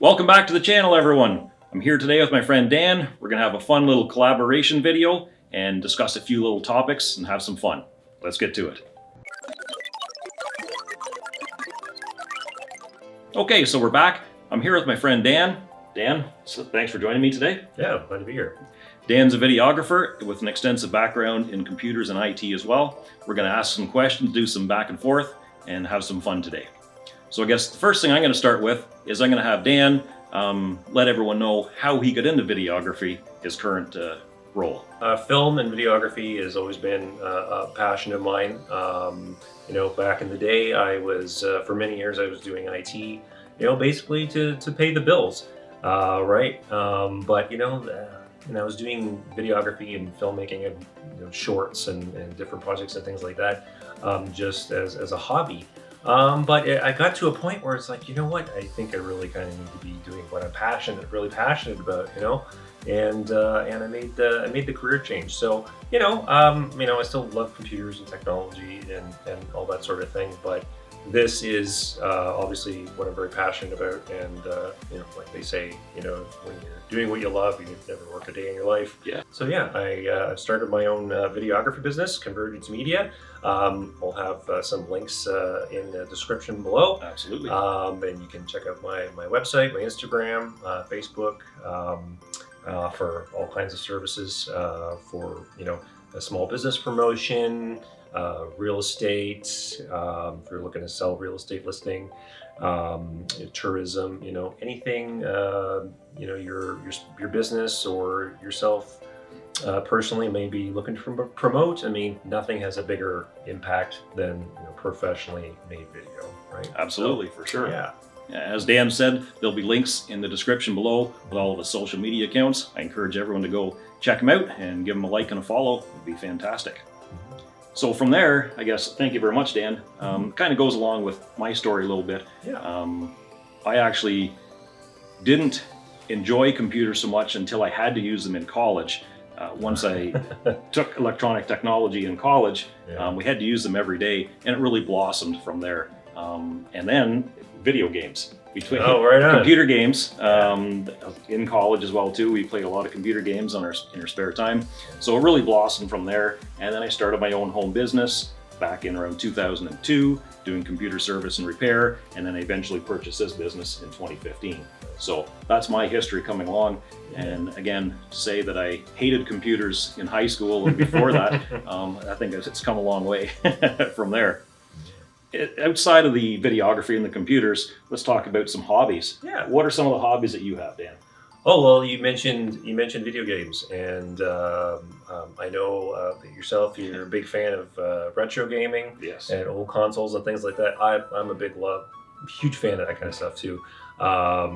Welcome back to the channel, everyone. I'm here today with my friend Dan. We're gonna have a fun little collaboration video and discuss a few little topics and have some fun. Let's get to it. Okay, so we're back. I'm here with my friend Dan. Dan, so thanks for joining me today. Yeah, glad to be here. Dan's a videographer with an extensive background in computers and IT as well. We're gonna ask some questions, do some back and forth, and have some fun today. So I guess the first thing I'm going to start with is I'm going to have Dan let everyone know how he got into videography, his current role. Film and videography has always been a passion of mine. Back in the day, I was, for many years, I was doing IT, basically to pay the bills, right? But, I was doing videography and filmmaking of shorts and different projects and things like that, just as a hobby. But I got to a point where it's like, you know what? I think I really kind of need to be doing what I'm really passionate about, and I made the career change. So, I still love computers and technology and all that sort of thing, but this is obviously what I'm very passionate about. And, like they say, when you're doing what you love, you never work a day in your life. Yeah. So yeah, I started my own videography business, Convergence Media. We'll have some links in the description below. Absolutely. And you can check out my website, my Instagram, Facebook, for all kinds of services for, a small business promotion, real estate, if you're looking to sell real estate listing, tourism, anything, your business or yourself personally may be looking to promote. I mean, nothing has a bigger impact than professionally made video, right? Absolutely, for sure. Yeah. As Dan said, there'll be links in the description below with all of his social media accounts. I encourage everyone to go check him out and give him a like and a follow. It'd be fantastic. So from there, I guess, thank you very much, Dan. Kind of goes along with my story a little bit. Yeah. I actually didn't enjoy computers so much until I had to use them in college. Once I took electronic technology in college, we had to use them every day, and it really blossomed from there. And then video games. Between computer games in college as well too. We played a lot of computer games in our spare time. So it really blossomed from there. And then I started my own home business back in around 2002, doing computer service and repair. And then I eventually purchased this business in 2015. So that's my history coming along. And again, to say that I hated computers in high school and before that, I think it's come a long way from there. Outside of the videography and the computers, let's talk about some hobbies. Yeah. What are some of the hobbies that you have, Dan? Oh, well, you mentioned video games, and I know that yourself, you're a big fan of retro gaming. Yes. And old consoles and things like that. I'm a huge fan of that kind of stuff too. I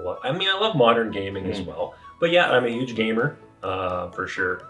love modern gaming as well. But yeah, I'm a huge gamer. For sure,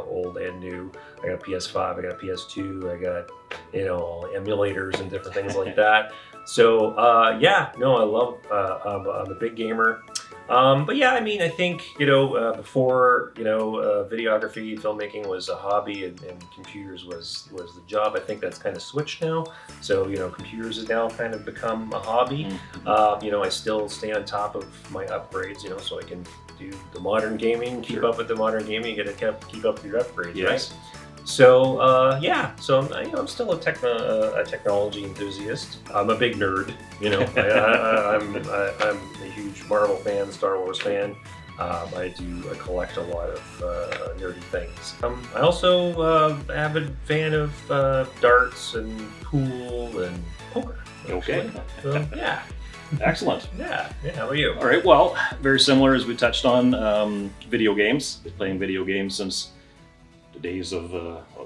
old and new. I got a PS5, I got a PS2, I got emulators and different things like that. So I love. I'm a big gamer. But yeah, I mean, I think before videography, filmmaking was a hobby, and computers was the job. I think that's kind of switched now. So computers has now kind of become a hobby. I still stay on top of my upgrades, so I can do the modern gaming, keep up with the modern gaming. You got to keep up with your upgrades, yes. right? So so I'm still a technology enthusiast. I'm a big nerd, I'm a huge Marvel fan, Star Wars fan. I collect a lot of nerdy things. I also avid fan of darts and pool and poker. Okay. So, yeah. Excellent. Yeah. How about you? All right. Well, very similar as we touched on video games. Been playing video games since the days of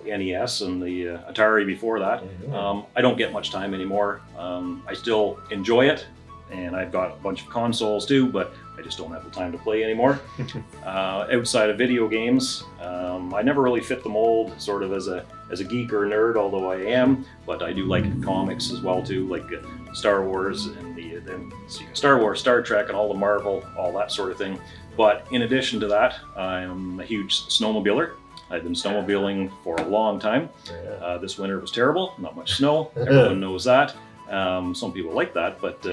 NES and the Atari before that. Mm-hmm. I don't get much time anymore. I still enjoy it, and I've got a bunch of consoles too, but I just don't have the time to play anymore. Outside of video games, I never really fit the mold sort of as a geek or a nerd, although I am, but I do like comics as well too, like Star Wars and Star Wars, Star Trek, and all the Marvel, all that sort of thing. But in addition to that, I'm a huge snowmobiler. I've been snowmobiling for a long time. This winter was terrible, not much snow. Everyone knows that. Some people like that, but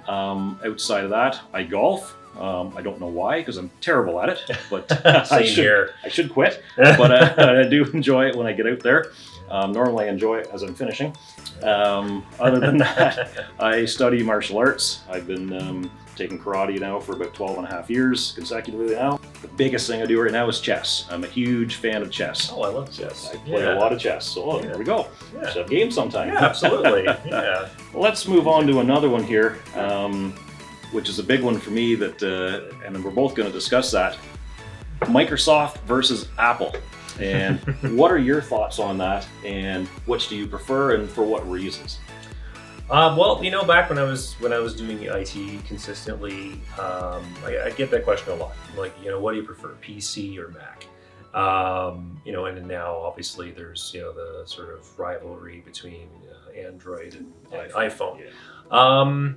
outside of that, I golf. I don't know why, because I'm terrible at it, but Same here. I should quit. But I do enjoy it when I get out there. Normally I enjoy it as I'm finishing. Other than that, I study martial arts. I've been taking karate now for about 12 and a half years consecutively now. The biggest thing I do right now is chess. I'm a huge fan of chess. Oh, I love chess. I play a lot of chess, so there we go. Yeah. Should have games sometime. Yeah, absolutely. Yeah. Let's move on to another one here, which is a big one for me that, and we're both going to discuss that. Microsoft versus Apple. And what are your thoughts on that? And which do you prefer, and for what reasons? Well, back when I was doing IT consistently, I get that question a lot. Like, what do you prefer, PC or Mac? And now obviously there's the sort of rivalry between Android and iPhone. Yeah.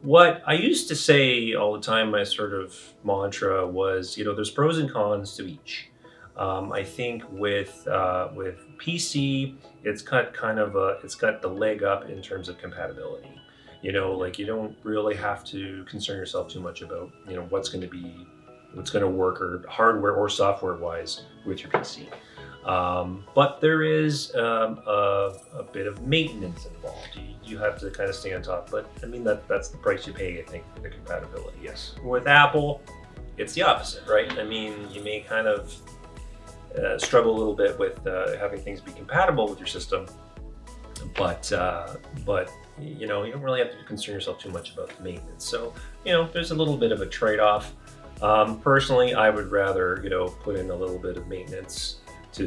What I used to say all the time, my sort of mantra was, there's pros and cons to each. I think with PC, it's got the leg up in terms of compatibility. You don't really have to concern yourself too much about what's going to work or hardware or software wise with your PC. But there is a bit of maintenance involved. You have to kind of stay on top. But I mean that's the price you pay, I think, for the compatibility. Yes. With Apple, it's the opposite, right? I mean, you may kind of struggle a little bit with having things be compatible with your system, but you don't really have to concern yourself too much about the maintenance. So there's a little bit of a trade-off. Personally, I would rather put in a little bit of maintenance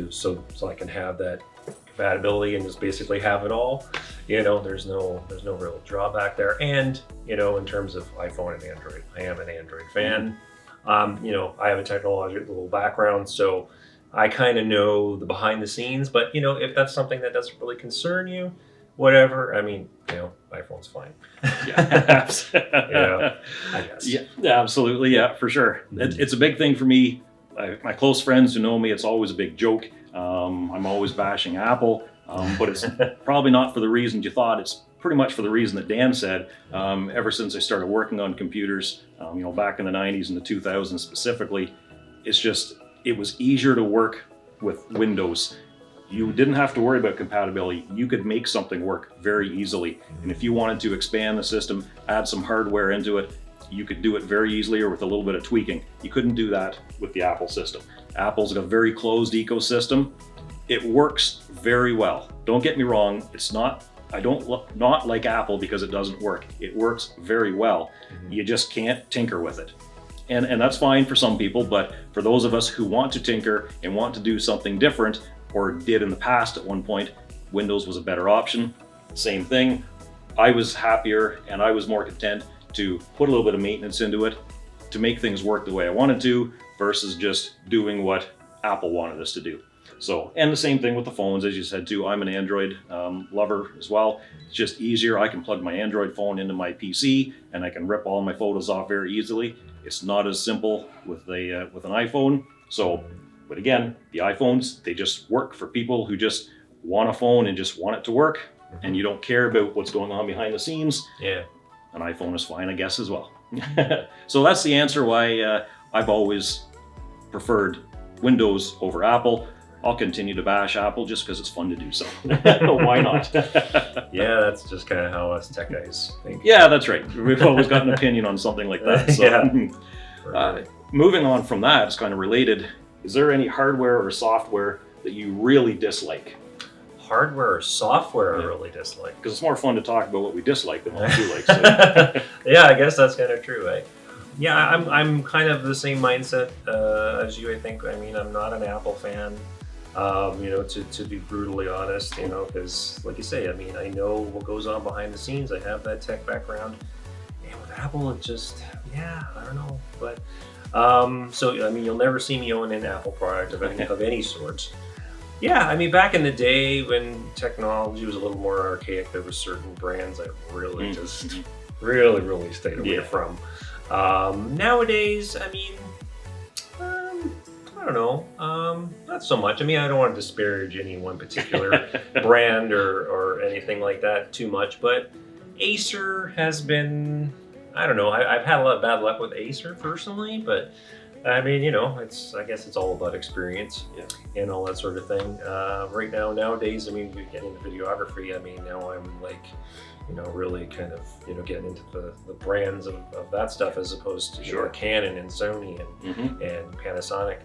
so I can have that compatibility and just basically have it all. There's no real drawback there. And in terms of iPhone and Android, I am an Android fan. I have a technological background, so I kind of know the behind the scenes, but if that's something that doesn't really concern you, whatever. I mean, iPhone's fine. Yeah, I guess. Yeah, absolutely. Yeah, for sure. It's a big thing for me. My close friends who know me, it's always a big joke. I'm always bashing Apple, but it's probably not for the reasons you thought. It's pretty much for the reason that Dan said. Ever since I started working on computers, back in the 90s and the 2000s specifically, it was easier to work with Windows. You didn't have to worry about compatibility. You could make something work very easily. And if you wanted to expand the system, add some hardware into it, you could do it very easily or with a little bit of tweaking. You couldn't do that with the Apple system. Apple's got a very closed ecosystem. It works very well. Don't get me wrong, not like Apple because it doesn't work. It works very well. You just can't tinker with it. And that's fine for some people, but for those of us who want to tinker and want to do something different, or did in the past at one point, Windows was a better option. Same thing. I was happier and I was more content to put a little bit of maintenance into it to make things work the way I wanted to versus just doing what Apple wanted us to do. So, and the same thing with the phones, as you said too. I'm an Android lover as well. It's just easier. I can plug my Android phone into my PC and I can rip all my photos off very easily. It's not as simple with an iPhone. So, but again, the iPhones, they just work for people who just want a phone and just want it to work, and you don't care about what's going on behind the scenes. Yeah. An iPhone is fine, I guess, as well. So that's the answer why I've always preferred Windows over Apple. I'll continue to bash Apple just because it's fun to do so. Why not? Yeah, that's just kind of how us tech guys think. Yeah, that's right. We've always got an opinion on something like that. So, Yeah. Moving on from that, it's kind of related. Is there any hardware or software that you really dislike? Hardware or software I really dislike? Because it's more fun to talk about what we dislike than what we do like. So. Yeah, I guess that's kind of true, right? Yeah, I'm kind of the same mindset as you, I think. I mean, I'm not an Apple fan, to be brutally honest, because like you say, I mean, I know what goes on behind the scenes. I have that tech background. And with Apple, it just, I don't know. But, so, I mean, you'll never see me own an Apple product of any sort. Yeah, I mean, back in the day when technology was a little more archaic, there were certain brands I really just really stayed away from. Nowadays, I mean, I don't know. Not so much. I mean, I don't want to disparage any one particular brand or anything like that too much, but Acer has been, I don't know, I've had a lot of bad luck with Acer personally, but I mean, I guess it's all about experience and all that sort of thing. Right nowadays, I mean, we get into videography. I mean, now I'm like, really kind of, getting into the brands of that stuff as opposed to Canon and Sony and Panasonic,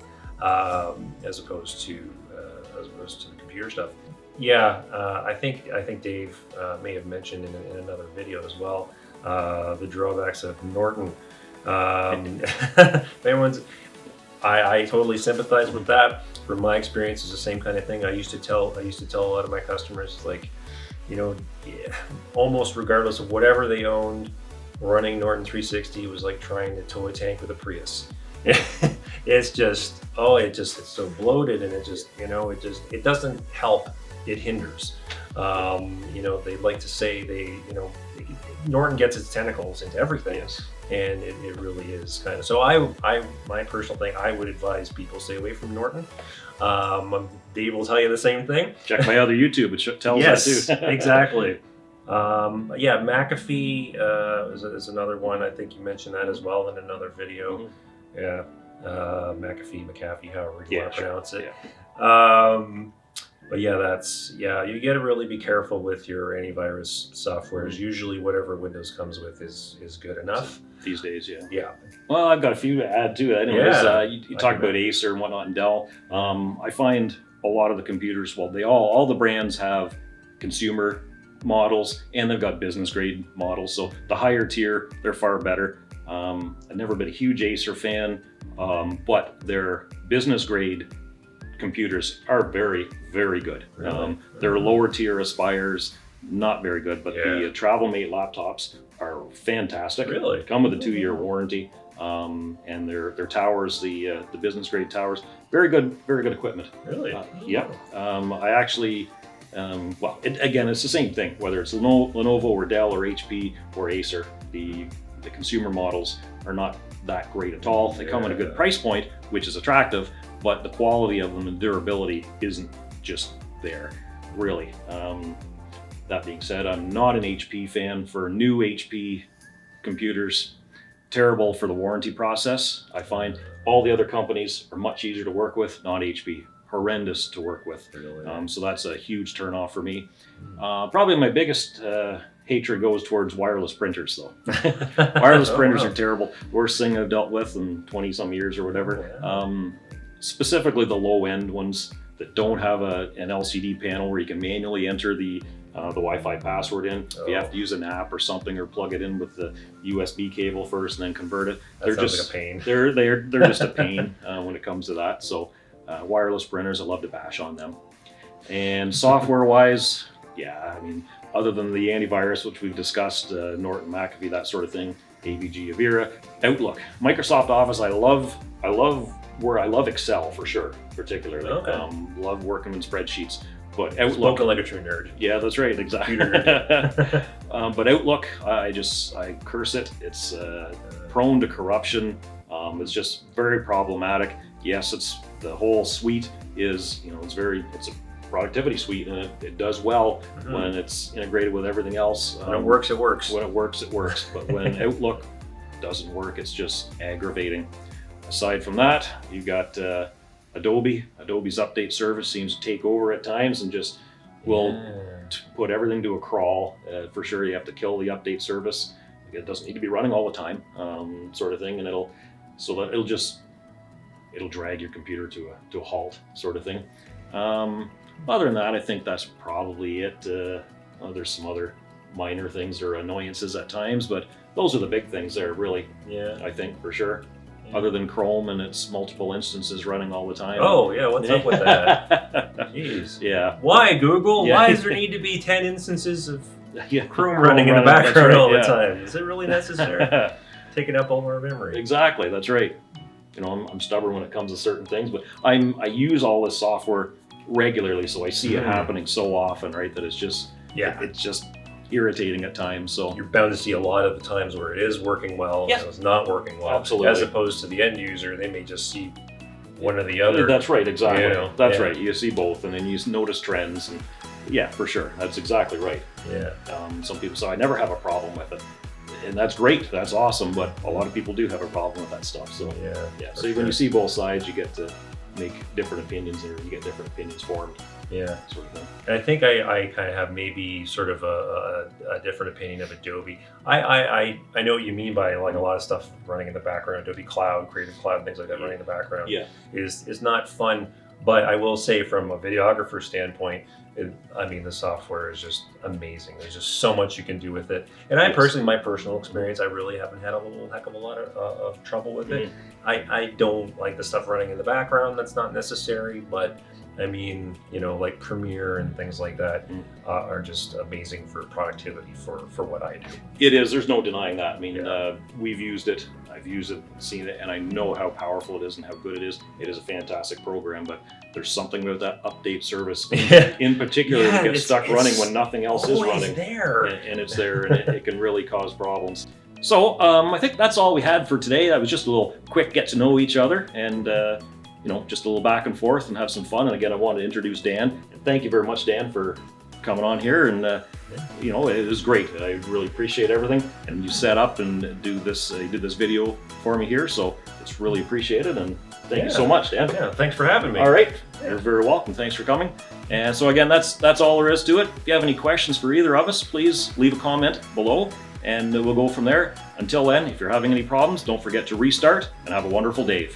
as opposed to the computer stuff. Yeah, I think Dave may have mentioned in another video as well the drawbacks of Norton. I totally sympathize with that. From my experience, it's the same kind of thing. I used to tell a lot of my customers, like, almost regardless of whatever they owned, running Norton 360 was like trying to tow a tank with a Prius. It's so bloated, and it doesn't help. It hinders. They like to say Norton gets its tentacles into everything. Yes. And it really is kind of, so my personal thing, I would advise people stay away from Norton. Dave will tell you the same thing. Check my other YouTube, it tells yes, that too. Exactly. McAfee is another one. I think you mentioned that as well in another video. Yeah, McAfee, however you want to pronounce it. Yeah. But you got to really be careful with your antivirus softwares. Usually whatever Windows comes with is good enough. These days, yeah. Yeah. Well, I've got a few to add to it. Anyways, you talk about Acer and whatnot and Dell. I find a lot of the computers, well, all the brands have consumer models and they've got business grade models. So the higher tier, they're far better. I've never been a huge Acer fan, but their business grade computers are very, very good. Really? Their lower tier Aspires, not very good, but the TravelMate laptops are fantastic. Really? Come with a 2-year warranty, and their towers, the business grade towers, very good equipment. Really? I actually, it's the same thing, whether it's Lenovo or Dell or HP or Acer, the consumer models are not that great at all. They come at a good price point, which is attractive, but the quality of them and durability isn't just there, really. That being said, I'm not an HP fan. For new HP computers, terrible for the warranty process. I find all the other companies are much easier to work with, not HP. Horrendous to work with. Really? So that's a huge turnoff for me. Probably my biggest hatred goes towards wireless printers, though. Wireless printers are terrible. Worst thing I've dealt with in 20 some years or whatever. Specifically the low end ones that don't have an LCD panel where you can manually enter the Wi-Fi password in. You have to use an app or something, or plug it in with the USB cable first and then convert it. That sounds like a pain. They're just a pain when it comes to that. So wireless printers, I love to bash on them. And software wise, I mean, other than the antivirus, which we've discussed, Norton, McAfee, that sort of thing, AVG, Avira, Outlook, Microsoft Office, I love Excel for sure, particularly. Okay. Love working in spreadsheets. But Outlook, spoken like a true nerd. Yeah, that's right, exactly. But Outlook, I curse it. It's prone to corruption. It's just very problematic. Yes, the whole suite is, it's a productivity suite, and it does well when it's integrated with everything else. When it works, it works. When it works, it works. But when Outlook doesn't work, it's just aggravating. Aside from that, you've got Adobe. Adobe's update service seems to take over at times and just will put everything to a crawl. For sure, you have to kill the update service. It doesn't need to be running all the time, sort of thing, and it'll drag your computer to a halt, sort of thing. Other than that, I think that's probably it. There's some other minor things or annoyances at times, but those are the big things there, really. Yeah. I think for sure. Other than Chrome and its multiple instances running all the time. Oh, yeah, what's up with that? Jeez. Yeah. Why, Google? Yeah. Why does there need to be 10 instances of Chrome Chrome running in the background right, all the time? Is it really necessary? Taking up all our memory. Exactly, that's right. I'm stubborn when it comes to certain things, but I use all this software regularly, so I see it happening so often, right, that it's just irritating at times. So you're bound to see a lot of the times where it is working well and it's not working well. Absolutely. As opposed to the end user, they may just see one or the other. That's right, exactly. You know, That's yeah. right. You see both, and then you notice trends, and yeah, for sure, that's exactly right. Yeah. Some people say I never have a problem with it, and that's great. That's awesome. But a lot of people do have a problem with that stuff. So Yeah. So when you see both sides, you get to make different opinions, or you get different opinions formed. Yeah. Sort of thing. And I think I kind of have maybe sort of a different opinion of Adobe. I know what you mean by like a lot of stuff running in the background. Adobe Cloud, Creative Cloud, things like that running in the background. Yeah. is not fun. But I will say, from a videographer standpoint, I mean, the software is just amazing. There's just so much you can do with it. And I personally, my personal experience, I really haven't had a little heck of a lot of trouble with it. I don't like the stuff running in the background. That's not necessary, but I mean, you know, like Premiere and things like that are just amazing for productivity for what I do. It is. There's no denying that. I mean, we've used it. I've used it, seen it, and I know how powerful it is and how good it is. It is a fantastic program, but there's something with that update service in particular that gets stuck running when nothing else is running. There. And it's there, and it can really cause problems. So I think that's all we had for today. That was just a little quick get to know each other, and you know, just a little back and forth and have some fun. And again, I want to introduce Dan. And thank you very much, Dan, for coming on here. And you know, it was great. I really appreciate everything. And you set up and do this. You did this video for me here, so it's really appreciated. And thank you so much, Dan. Yeah, thanks for having me. All right, you're very welcome. Thanks for coming. And so again, that's all there is to it. If you have any questions for either of us, please leave a comment below, and we'll go from there. Until then, if you're having any problems, don't forget to restart and have a wonderful day.